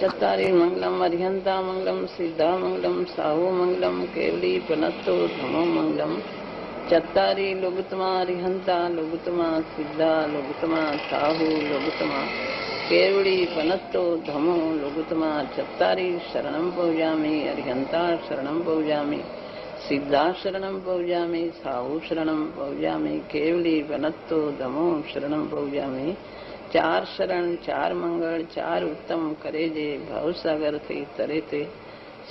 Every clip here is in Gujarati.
चत्तारि मंगलम अर्हंता मंगलम सिद्धा मंगलम साहु मंगलम केवली पनत्तो धमो मंगलम चत्तारि लोगुतमा अर्हंता लोगुतमा सिद्धा लोगुतमा साहु लोगुतमा केवली पनत्तो धमो लोगुतमा चत्तारि शरणं पौजामि अर्हंता शरणं पौजामि सिद्धा शरणं पौजामि साहु शरणं पौजामि केवली पनत्तो धमो शरणं पौजामि चार शरण चार मंगल चार उत्तम करे जे भवसागर थी तरे ते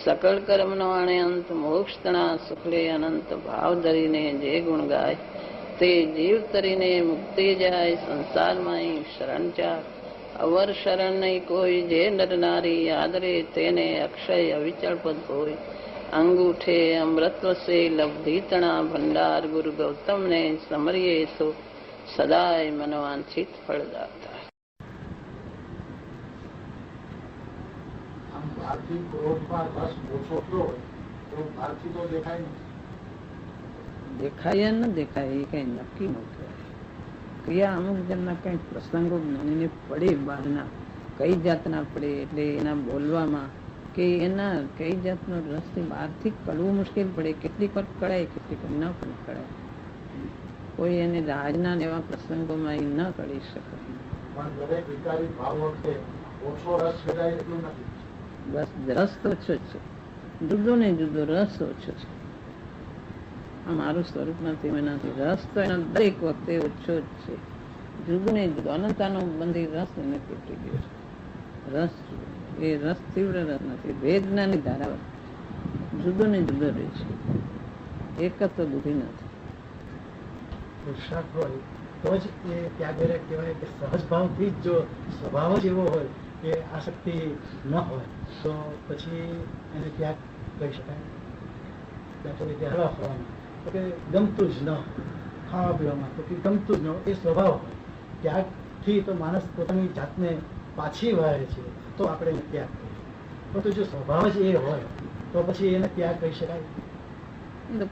सकल कर्म नो आणे अंत मोक्ष तना सुखले अनंत भाव धरीने जे गुण गाय ते जीव तरीने मुक्ति जाय संसार माई शरण चार अवर शरण नहीं कोई जे नर नारी आदरे तेने अक्षय अविचल पद कोई अंगूठे अमृतव से लब्धि तना भंडार गुरु गौतम ने समरिये सो सदाय मनवांछित फल दाता है। દેખાય ન દેખાય એ કઈ નક્કી ન કહેવાય. ક્રિયા અમુક જણના કઈ પ્રસંગો જ્ઞાનીને પડે બહારના કઈ જાતના પડે એટલે એના બોલવામાં કે એના કઈ જાતનો રસથી બહારથી કળવું મુશ્કેલ પડે. કેટલીક વાર કળાય કેટલીક વાર ન પણ કળાય. કોઈ એને રાજના એવા પ્રસંગોમાં એ ન કરી શકે. બસ રસ તો ઓછો છે, જુદો ને જુદો રસ ઓછો છે. આ મારું સ્વરૂપ નથી, એનાથી રસ તો એના દરેક વખતે ઓછો જ છે. જુદો ને જુદો અનંતાનો બંધી રસ એને તૂટી ગયો છે. રસ એ રસ તીવ્ર રસ નથી, વેદનાની ધારા જુદો ને જુદો રહે છે. એક જ તો બુદ્ધિ નથી. પુરુષાર્થ હોય તો જ એ ત્યાગ કહેવાય કે સહજ ભાવથી જો સ્વભાવ જ એવો હોય કે આસક્તિ ન હોય તો પછી એને ત્યાગ કહી શકાય. હરવા ફરવામાં તો કે ગમતું જ ન ખાવા પીવામાં તો કે ગમતું જ ન એ સ્વભાવ હોય. ત્યાગથી તો માણસ પોતાની જાતને પાછી વાળે છે તો આપણે એને ત્યાગ કરીએ. પરંતુ જો સ્વભાવ જ એ હોય તો પછી એને ત્યાગ કહી શકાય.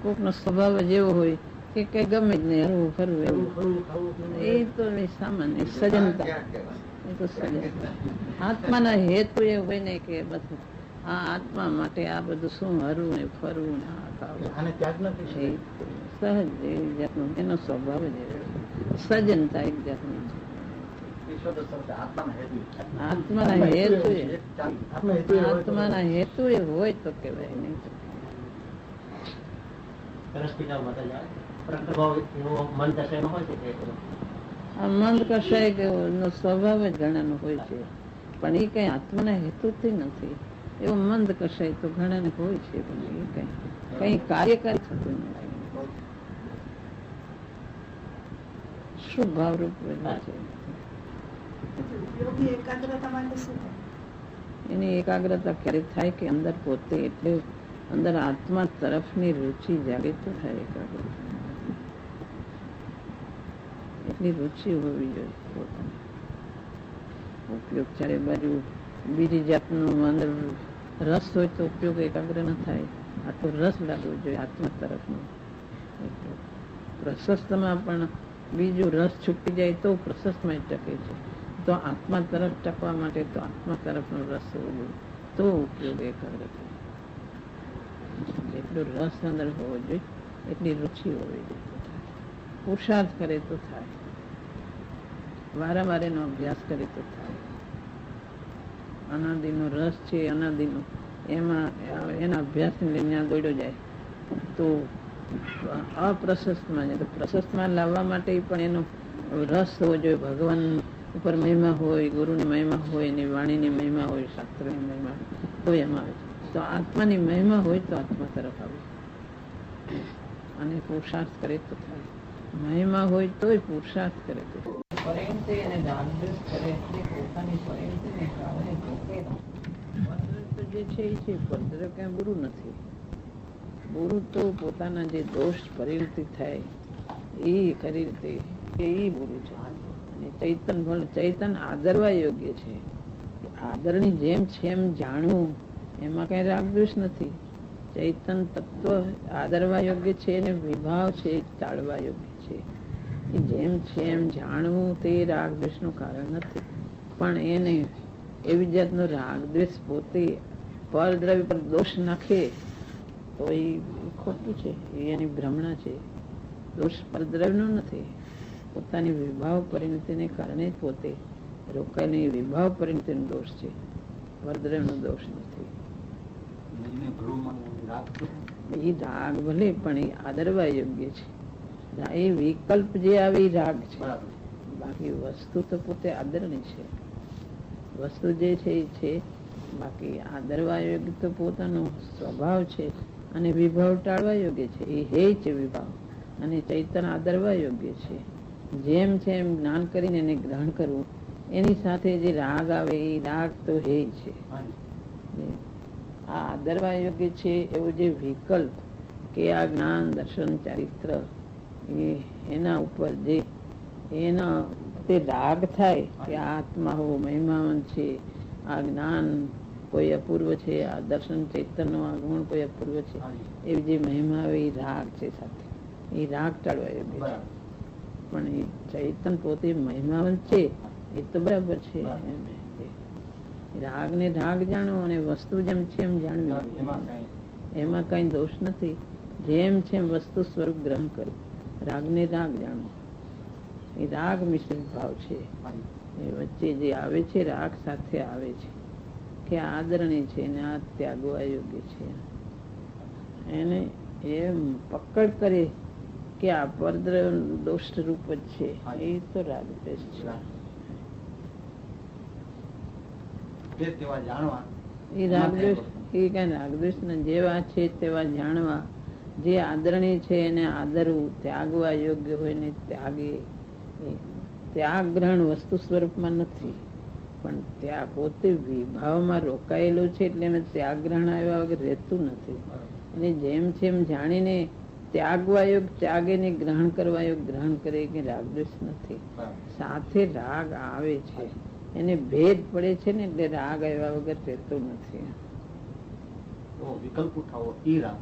કોકનો સ્વભાવ જ એવો હોય કે કઈ ગમે જ નહીં, હરવું ફરવું એ તો સામાન્ય સજનતા. એ તો સજનતા. આત્માના હેતુ એ હોય ને કે બધું આ આત્મા માટે આ બધું શું હરવું ને ફરવું ને આ ખાવું સહજ એ જાતનું એનો સ્વભાવ જ સજનતા એક જાતની છે. આત્માના હેતુ એ હોય તો કેવાય નહીં. મંદ કશાય નો સ્વભાવ જ ઘણાનો હોય છે, પણ એ કઈ આત્માના હેતુથી નથી. એવો મંદ કશાય તો ઘણાને હોય છે, પણ એ કઈ કાર્યકારી થતું નથી. શું ભાવરૂપ છે એની એકાગ્રતા ક્યારે થાય કે અંદર પોતે એટલે અંદર આત્મા તરફની રુચિ જાગે તો થાય. એકાગ્રતા એટલી રુચિ હોવી જોઈએ પોતાની. ઉપયોગ ચારે બાજુ બીજી જાતનું અંદર રસ હોય તો ઉપયોગ એકાગ્ર ન થાય. આટલો રસ લાગવો જોઈએ આત્મા તરફનો. પ્રશસ્તમાં પણ બીજું રસ છૂટી જાય તો પ્રશસ્તમાં ટકે છે. તો આત્મા તરફ ટકવા માટે તો આત્મા તરફનો રસ હોવો જોઈએ તો ઉપયોગ એકાગ્રતા. એટલો રસ અંદર હોવો જોઈએ, એટલી રુચિ હોવી જોઈએ. પુરુષાર્થ કરે તો થાય, વારંવાર એનો અભ્યાસ કરે તો થાય. અનાદિનો રસ છે, અનાદિનો એમાં એના અભ્યાસને લઈને દોડ્યો જાય તો અપ્રશસ્તમાં જાય. તો પ્રશસ્તમાં લાવવા માટે પણ એનો રસ હોવો જોઈએ. ભગવાન ઉપર મહિમા હોય, ગુરુની મહિમા હોય, એની વાણીની મહિમા હોય, શાસ્ત્રની મહિમા તો એમાં આવે. તો આત્માની મહિમા હોય તો આત્મા તરફ આવે અને પુરુષાર્થ કરે તો થાય. મહિમા હોય તોય પુરુષાર્થ કરે તો પરિણતિ અને દાનદેશ કરે એટલે પોતાની પરિણતિને કારણે જે છે એ છે. પદ્ધતિ ક્યાં ગુરુ નથી. ગુરુ તો પોતાના જે દોષ પરિણતિ થાય એ ખરી રીતે એ ગુરુ છે. અને ચૈતન ભલે ચૈતન આદરવા યોગ્ય છે. આદરની જેમ છે એમ જાણવું એમાં કઈ રાગદ્વેષ નથી. ચૈતન તત્વ આદરવા યોગ્ય છે અને વિભાવ છે ટાળવા યોગ્ય છે. જેમ છે એમ જાણવું તે રાગદ્વેષનું કારણ નથી, પણ એને એવી જાતનો રાગ દ્વેષ પોતે પરદ્રવ્ય પર દોષ નાખે તો એ ખોટું છે, એ એની ભ્રમણા છે. દોષ પરદ્રવ્યનો નથી, પોતાની વિભાવ પરિણતિને કારણે જ પોતે રોકાયેલી વિભાવ પરિણતિનો દોષ છે, પરદ્રવ્યનો દોષ નથી. એ રાગ ભલે પણ એ આદરવા યોગ્ય છે, એ વિકલ્પ જે આવે એ રાગ છે. બાકી વસ્તુ તો પોતે આદરણી છે, વસ્તુ જે છે એ છે. બાકી આદરવા યોગ્ય તો પોતાનો સ્વભાવ છે અને વિભાવ ટાળવા યોગ્ય છે. એ હે છે વિભાવ, અને ચૈતન્ય આદરવા યોગ્ય છે. જેમ છે એમ જ્ઞાન કરીને એને ગ્રહણ કરવું, એની સાથે જે રાગ આવે એ રાગ તો હે છે. આ આદરવા યોગ્ય છે એવો જે વિકલ્પ કે આ જ્ઞાન દર્શન ચારિત્ર એના ઉપર જે એના તે રાગ થાય કે આત્મા હો મહિમાવન છે, આ જ્ઞાન કોઈ અપૂર્વ છે, આ દર્શન ચૈતન્ય આગમન કોઈ અપૂર્વ છે, એવી જે મહિમા આવે એ રાગ છે સાથે. એ રાગ ટાળવા યોગ્ય છે. પણ એ ચૈતન પોતે મહિમાવન છે એ તો બરાબર છે. રાગ ને રાગ જાણો અને વસ્તુ જેમ છે એમ જાણવી, એમાં કઈ દોષ નથી. જેમ છે એમ વસ્તુ સ્વરૂપ ગ્રહણ કરવું, રાગ ને રાગ જાણો. એ રાગ મિશ્રિત ભાવ છે, એ વચ્ચે જે આવે છે રાગ સાથે આવે છે કે આદરણીય છે ને આ ત્યાગવા યોગ્ય છે. એને એમ પકડ કરે કે આ પરદ્રવ્ય દોષ રૂપ જ છે, એ તો રાગ દ્વેષ છે. એ રાગદ્વેષ એ કઈ રાગદ્વેષ ને જેવા છે તેવા જાણવા, જે આદરણીય છે એને આદરવું, ત્યાગવા યોગ્ય હોય ને ત્યાગે. ત્યાગ ગ્રહણ વસ્તુ સ્વરૂપમાં નથી, પણ ત્યાં પોતે વિભાવમાં રોકાયેલું છે એટલે એને ત્યાગ ગ્રહણ આવ્યા વગર રહેતું નથી. અને જેમ છે એમ જાણીને ત્યાગવા યોગ ત્યાગે ને ગ્રહણ કરવા યોગ ગ્રહણ કરે કે રાગદ્વેષ નથી. સાથે રાગ આવે છે, એને ભેદ પડે છે ને એટલે રાગ આવ્યા વગર રહેતો નથી. વિકલ્પ ઉઠાવો એ રાગ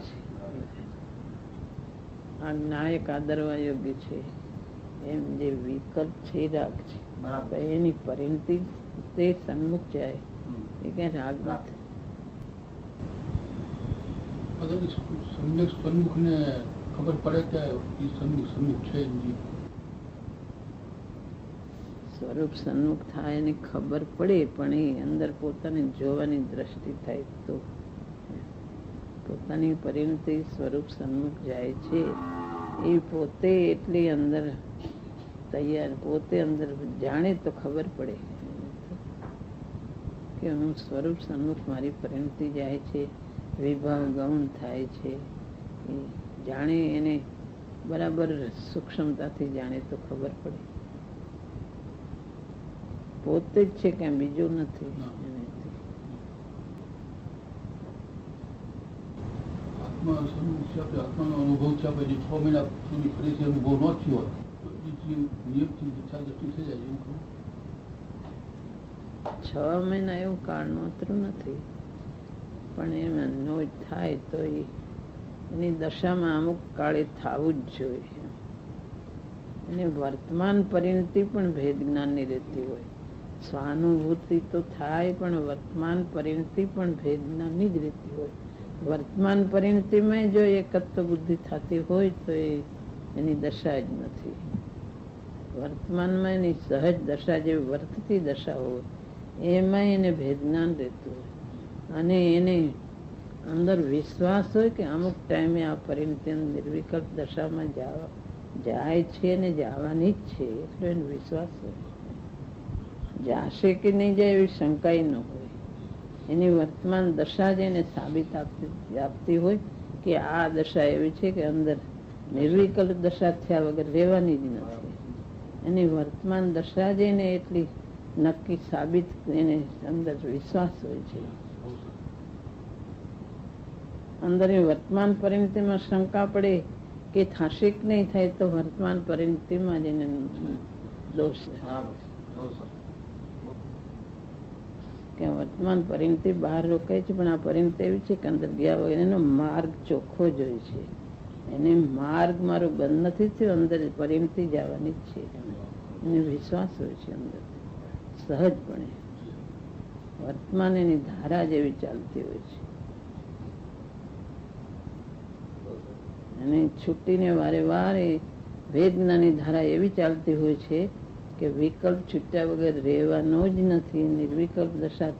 છે. આ નાયક આદરવા યોગ્ય છે, એમ જે વિકલ્પ છે એ રાગ છે. એની પરિણતિ તે સન્મુખ જાય એ કઈ રાગ નથી. સન્મુખ ને ખબર પડે કે સન્મુખ છે, સ્વરૂપ સન્મુખ થાય ને ખબર પડે, પણ એ અંદર પોતાને જોવાની દ્રષ્ટિ થાય તો પોતાની પરિણતિ સ્વરૂપ સન્મુખ જાય છે. એ પોતે એટલી અંદર તૈયાર, પોતે અંદર જાણે તો ખબર પડે કે હું સ્વરૂપ સન્મુખ મારી પરિણતિ જાય છે, વિભાવ ગૌણ થાય છે. એ જાણે એને બરાબર સૂક્ષ્મતાથી જાણે તો ખબર પડે પોતે જ છે, કે બીજું નથી. આત્માનો અનુભવ છે, 6 મહિના સુધી ફરીથી અનુભવ ન થયો હોય તો નિયમથી ઈચ્છા દ્રષ્ટિ થઈ જાય એવું કહું. 6 મહિના એવું કાળનોતરું નથી, પણ એમાં નો થાય તો એની દશામાં અમુક કાળે થવું જ જોઈએ. અને વર્તમાન પરિણતિ પણ ભેદ જ્ઞાનની રહેતી હોય. સ્વાનુભૂતિ તો થાય પણ વર્તમાન પરિણતિ પણ ભેદ જ્ઞાનની જ રહેતી હોય. વર્તમાન પરિણતિમાં જો એકત્વ બુદ્ધિ થતી હોય તો એની દશા જ નથી. વર્તમાનમાં એની સહજ દશા જે વર્તતી દશા હોય એમાં એને ભેદ જ્ઞાન રહેતું હોય, અને એને અંદર વિશ્વાસ હોય કે અમુક ટાઈમે આ પરિણતિ નિર્વિકલ્પ દશામાં જાય છે ને જવાની જ છે, એટલો એનો વિશ્વાસ હોય. જાશે કે નહીં જાય એવી શંકા ન હોય. એની વર્તમાન દશા જ એને સાબિત આપતી હોય કે આ દશા એવી છે કે અંદર નિર્વિકલ્પ દશા થયા વગર રહેવાની જ નથી. એની વર્તમાન દશા જ એને એટલી નક્કી સાબિત, એને અંદર વિશ્વાસ હોય છે. અંદર વર્તમાન પરિણતિમાં શંકા પડે કે થશે કે નહીં થાય તો વર્તમાન પરિણતિમાં જ એને દોષ કે વર્તમાન પરિણતિ બહાર રોકાય છે, પણ આ પરિણતિ એવી છે કે અંદર ગયા વગર એનો માર્ગ ચોખ્ખો જ હોય છે. એને માર્ગ મારો બંધ નથી થયો, અંદર પરિણતિ જવાની જ છે. એને વિશ્વાસ હોય છે અંદર સહજપણે. વર્તમાન એની ધારા જેવી ચાલતી હોય છે, અને છૂટીને વારે વારે વેદનાની ધારા એવી ચાલતી હોય છે કે વિકલ્પ છૂટ્યા વગર રહેવાનો જ નથી, નિર્વિકલ્પ દશા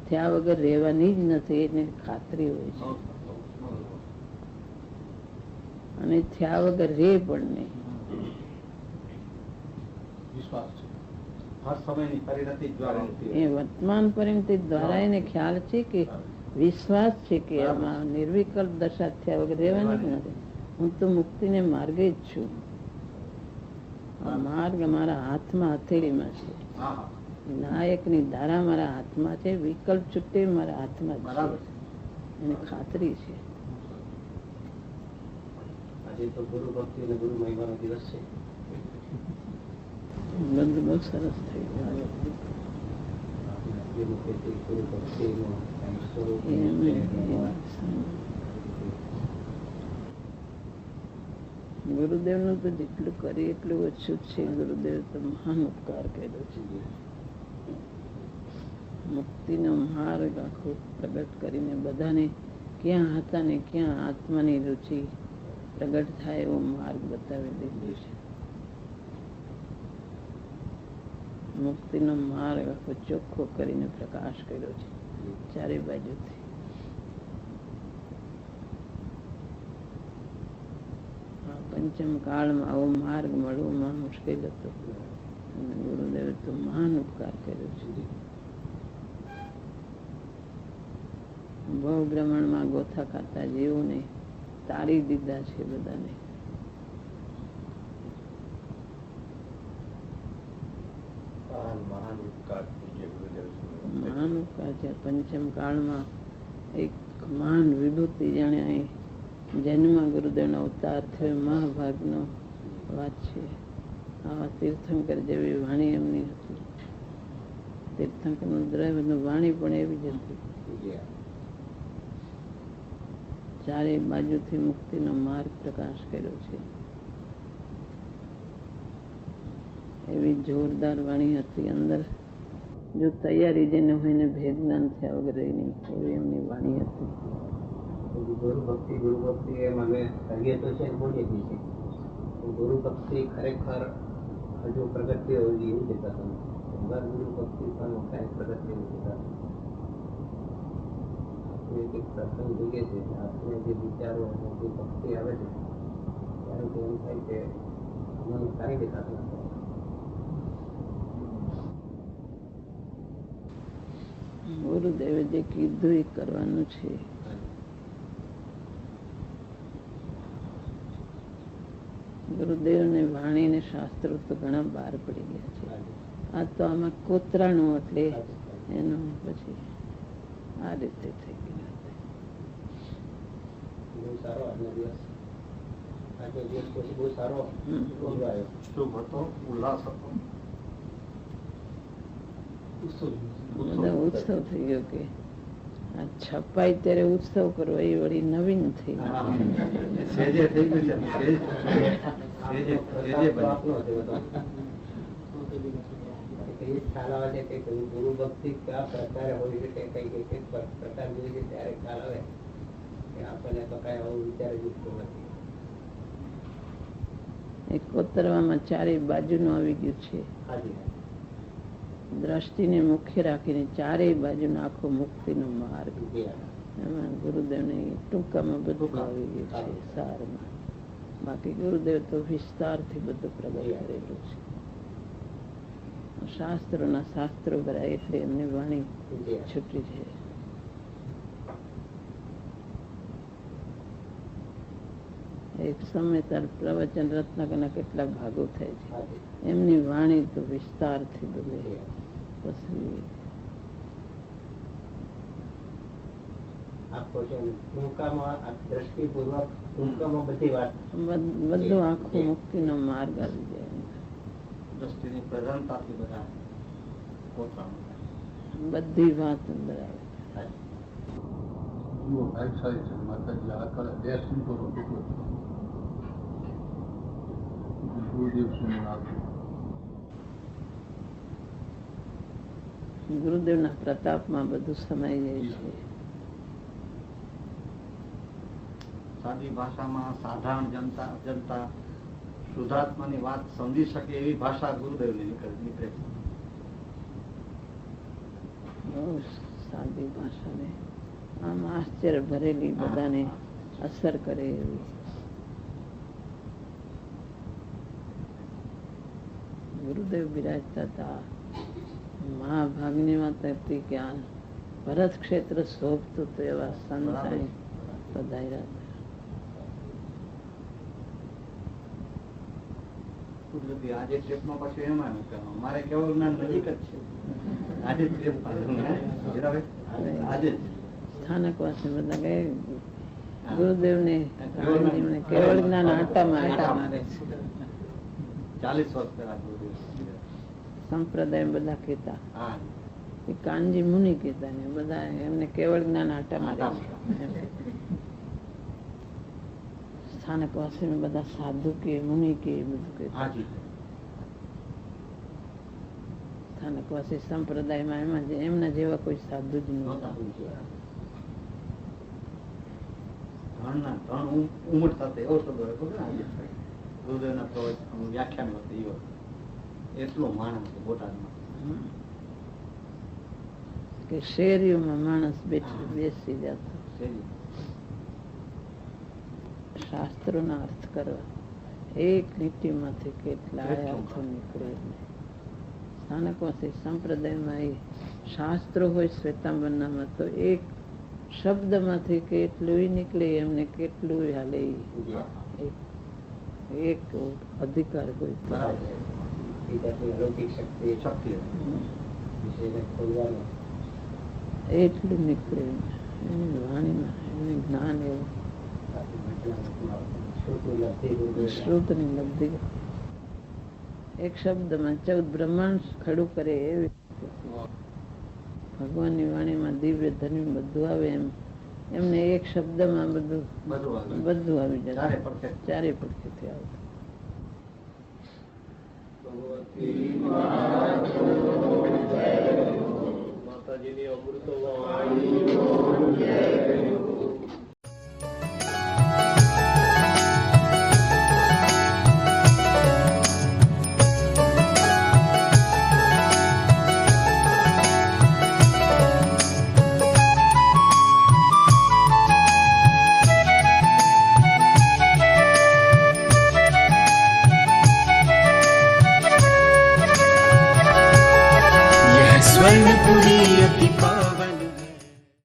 થયા વગર રહેવાની જ નથી એની ખાતરી હોય છે, અને થયા વગર રે પણ નહીં. વિશ્વાસ છે. હર સમયની પરિણતિ દ્વારા એ વર્તમાન પરિણતિ દ્વારા એને ખ્યાલ છે કે વિશ્વાસ છે કે આમાં નિર્વિકલ્પ દશા થયા વગર રહેવાની જ નથી. હું તો મુક્તિને માર્ગે જ છું. આ માર્ગ મારા હાથમાં, હથેળીમાં છે. નાયકની ધારા મારા હાથમાં છે, વિકલ્પ છૂટે મારા હાથમાં જ છે, એની ખાતરી છે. આજે તો ગુરુ ભક્તિ અને ગુરુ મહિમાનો દિવસ છે. બધું બહુ સરસ થઈ ગયું. ગુરુ ભક્તિનું સ્વરૂપ ગુરુદેવનું તો જેટલું કરીએ એટલું ઓછું જ છે. ગુરુદેવ તો મહાન ઉપકાર કર્યો છે. મુક્તિનો માર્ગ આખો પ્રગટ કરીને બધાને ક્યાં હતા ને ક્યાં આત્માની રુચિ પ્રગટ થાય એવો માર્ગ બતાવી દીધો છે. મુક્તિનો માર્ગ આખો ચોખ્ખો કરીને પ્રકાશ કર્યો છે ચારે બાજુથી. પંચમ કાળમાં આવો માર્ગ મળવો મુશ્કેલ હતો, અને ગુરુદેવે તો મહાન ઉપકાર કર્યો છે. ભવ ભ્રમણમાં ગોથા ખાતા જીવોને તારી દીધા છે બધાને. મહાન ઉપકાર છે. પંચમ કાળમાં એક મહાન વિભૂતિ જાણે અહીં જન્મ ગુરુદેવનો અવતાર થયો, મહાભાગનો વાત છે. આવા તીર્થંકર જેવી વાણી એમની હતી. તીર્થંકરનું દ્રવ્યનું વાણી પણ એવી જ હતી. ચારે બાજુથી મુક્તિનો માર્ગ પ્રકાશ કર્યો છે. એવી જોરદાર વાણી હતી. અંદર જો તૈયારી જેને હોય ને ભેદ જ્ઞાન થયા વગર રહી નહીં, એવી એમની વાણી હતી. ગુરુ ભક્તિ એમ અમે કહીએ તો છે, બોલીએ છીએ. ગુરુ ભક્તિ ખરેખર હજુ પ્રગટ્ય હોય એવું દેખાતું નથી. ગુરુ ભક્તિ પણ કાંઈ પ્રગટ્ય એવું દેખાતું. એક પ્રસંગ જોઈએ છે, આપણે જે વિચારો જે ભક્તિ આવે છે ત્યારે તો એમ થાય કે મને કાંઈ દેખાતું નથી. ગુરુદેવે જે કીધું એ કરવાનું છે. ગુરુદેવને વાણી ને શાસ્ત્રો તો ઘણા બહાર પડી ગયા છે. આ તો આમાં કોતરાનું, એટલે એનું પછી આ રીતે થઈ ગયું. બહુ સારો આજનો દિવસ. આજનો દિવસ પછી બહુ સારો આવ્યો. શુભ હતો, ઉલ્લાસ હતો, બધા ઉત્સવ થઈ ગયો કે આ છપાઈ ત્યારે ઉત્સવ કરવો એ વળી નવીન થઈ ગયું. ખ્યાલ આવે છે કે ગુરુ ભક્તિ કયા પ્રકારે હોય છે, કઈ પ્રકાર જોઈએ છે ત્યારે ખ્યાલ આવે કે આપણને તો કઈ આવું વિચાર જુટતું નથી. એક કોતરવામાં ચારે બાજુનું આવી ગયું છે. દ્રષ્ટિને મુખ્ય રાખીને ચારેય બાજુનો આખો મુક્તિનો માર્ગ. એમાં ગુરુદેવને ટૂંકામાં બધું આવી ગયું છે, સારમાં. બાકી ગુરુદેવ તો વિસ્તારથી બધું પ્રગટ કરેલું છે. શાસ્ત્રોના શાસ્ત્રો ભરાય એટલે એમની વાણી છૂટી છે. એક સમય તાર પ્રવચન રત્નાકરના કેટલા ભાગો થાય છે. એમની વાણી તો વિસ્તારથી બધે. પછી બધું આખો મુક્તિનો માર્ગ આવી જાય. બધી વાત અંદર આવે. ગુરુદેવના પ્રતાપમાં બધું સમાઈ જાય છે. સાદી ભાષામાં સાધારણ જનતા શુદ્ધાત્માની વાત સમજી શકે એવી ભાષા ગુરુદેવની નીકળે છે. બહુ સાદી ભાષાને આમ આશ્ચર્ય ભરેલી, બધાને અસર કરે એવી. ગુરુદેવ બિરાજતા હતા. મહાભાગની વાત હતી કે આ ભરત ક્ષેત્ર શોભતું તો એવા સંત અહીં પધાર્યા હતા. કુદરતી આજે ટ્રીપમાં પાછું એમાં મારે કેવું જ્ઞાન નજીક જ છે. આજે ટ્રીપ આજે સ્થાનકવાસી બધા કહે ગુરુદેવને કેવળ જ્ઞાન આટા મારે છે. 40 વર્ષ પહેલા ગુરુદેવ સંપ્રદાય બધા કહેતા, હા એ કાનજી મુનિ કહેતા ને બધા એમને કેવળ જ્ઞાન આટા મારે છે. સ્થાનકવાસી બધા સાધુ કે મુનિ કે બધું કહેતા. હાજી સ્થાનકવાસી સંપ્રદાયમાં એમાં એમના જેવા કોઈ સાધુ જ નહોતા. ધણ ઉમટ સાથે એવો શબ્દ હતો ને આજે ગુરુદેવના પ્રવચન વ્યાખ્યાન હતો એવો એટલો માણસ છે બોટાદમાં કે શેરીઓમાં માણસ બેસી જતો શાસ્ત્રોના અર્થ કરવા. એક લીટીમાંથી કેટલા અર્થો નીકળે. સ્થાનકવાસી સંપ્રદાયમાં એ શાસ્ત્રો હોય શ્વેતાંબરનામાં તો એક શબ્દમાંથી કેટલું નીકળે એમને કેટલું હાલે. એક અધિકાર કોઈ એટલું નીકળે એની વાણીમાં. એમને જ્ઞાન એવું શ્રુતની લબ્ધિ. એક શબ્દમાં 14 બ્રહ્માંડ ખડું કરે એવી ભગવાનની વાણીમાં દિવ્ય ધર્મ બધું આવે એમ એમને એક શબ્દમાં બધું આવી જાય. ચારે પડખેથી આવતું. માતાજીની અમૃતવાણી